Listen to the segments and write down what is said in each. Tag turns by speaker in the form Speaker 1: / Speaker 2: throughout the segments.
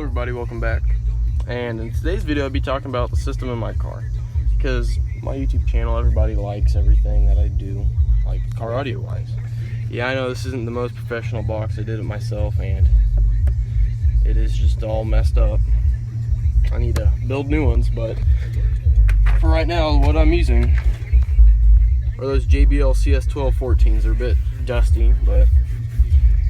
Speaker 1: Hello everybody, welcome back. And in today's video I'll be talking about the system in my car, because my YouTube channel, everybody likes everything that I do, like car audio wise. Yeah, I know this isn't the most professional box. I did it myself and it is just all messed up. I need to build new ones, but for right now what I'm using are those JBL CS1214s. They're a bit dusty, but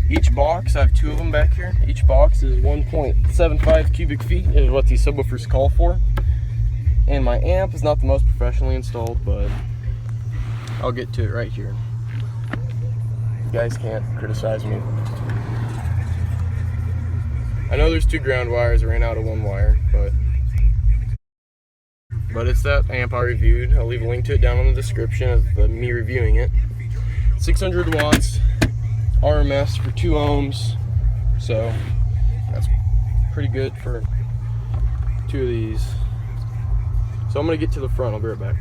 Speaker 1: each box, I have two of them back here. Each box is 1.75 cubic feet is what these subwoofers call for. And my amp is not the most professionally installed, but I'll get to it right here. You guys can't criticize me. I know there's two ground wires. I ran out of one wire, but it's that amp I reviewed. I'll leave a link to it down in the description of me reviewing it. 600 watts. RMS for 2 ohms, so that's pretty good for 2 of these. So I'm gonna get to the front. I'll be right back.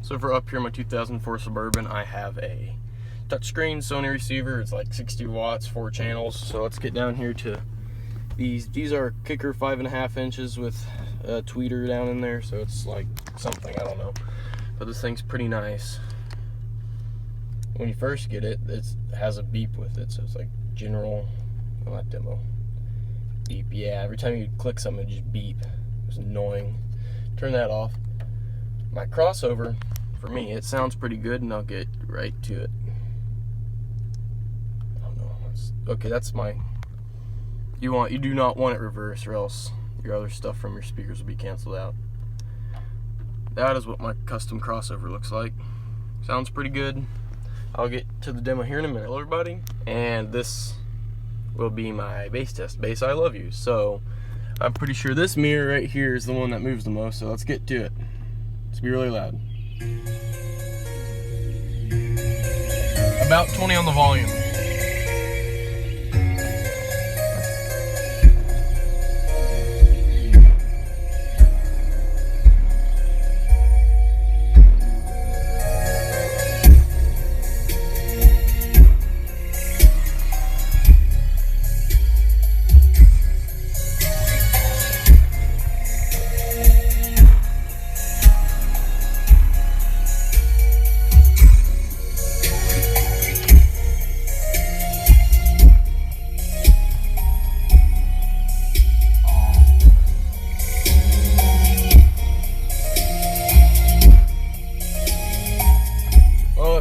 Speaker 1: So for up here, my 2004 Suburban, I have a touchscreen Sony receiver. It's like 60 watts, 4 channels. So let's get down here to these. These are Kicker 5.5 inches with a tweeter down in there, so it's like something, I don't know, but this thing's pretty nice. When you first get it, it has a beep with it, so it's like general, well, not demo, beep. Yeah, every time you click something, it just beep. It's annoying. Turn that off. My crossover, for me, it sounds pretty good, and I'll get right to it. I don't know. Okay, that's my. You do not want it reverse, or else your other stuff from your speakers will be canceled out. That is what my custom crossover looks like. Sounds pretty good. I'll get to the demo here in a minute. Hello everybody, and this will be my bass test. Bass, I love you. So I'm pretty sure this mirror right here is the one that moves the most, so let's get to it. It's gonna be really loud. About 20 on the volume.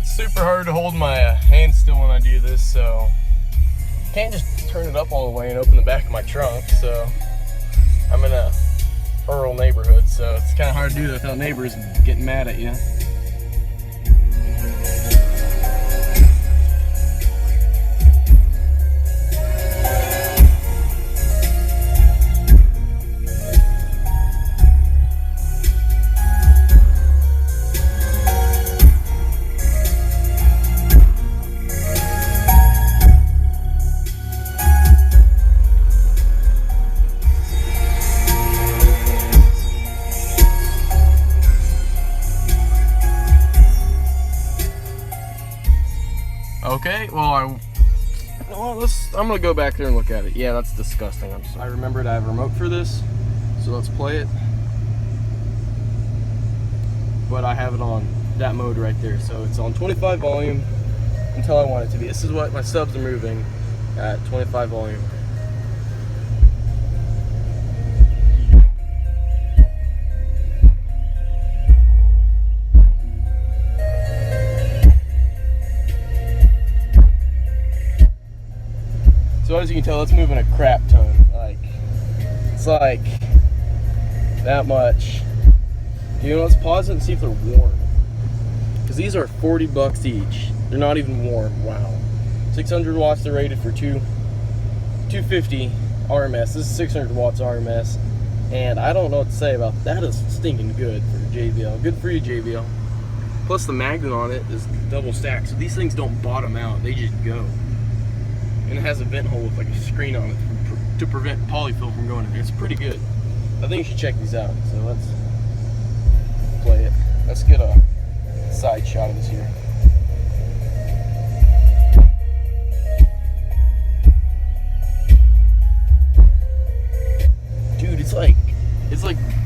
Speaker 1: Super hard to hold my hand still when I do this, so can't just turn it up all the way and open the back of my trunk. So I'm in a rural neighborhood, so it's kind of hard to do that without neighbors getting mad at you. Okay, well, I'm gonna go back there and look at it. Yeah, that's disgusting. I remembered I have a remote for this, so let's play it. But I have it on that mode right there, so it's on 25 volume until I want it to be. This is what my subs are moving at 25 volume. So as you can tell, it's moving a crap ton. Like, it's like that much. You know, let's pause it and see if they're warm. Because these are 40 bucks each. They're not even warm. Wow. 600 watts. They're rated for 250 RMS. This is 600 watts RMS. And I don't know what to say about that. That is stinking good for JBL. Good for you, JBL. Plus the magnet on it is double stacked, so these things don't bottom out. They just go. And it has a vent hole with like a screen on it to prevent polyfill from going in there. It's pretty good. I think you should check these out. So let's play it. Let's get a side shot of this here.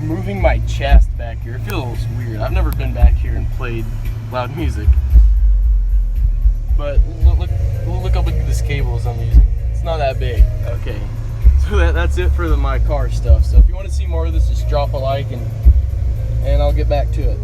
Speaker 1: moving my chest back here. It feels weird. I've never been back here and played loud music. But look how big this cable is I'm using. It's not that big. Okay. So that's it for my car stuff. So if you want to see more of this, just drop a like and I'll get back to it.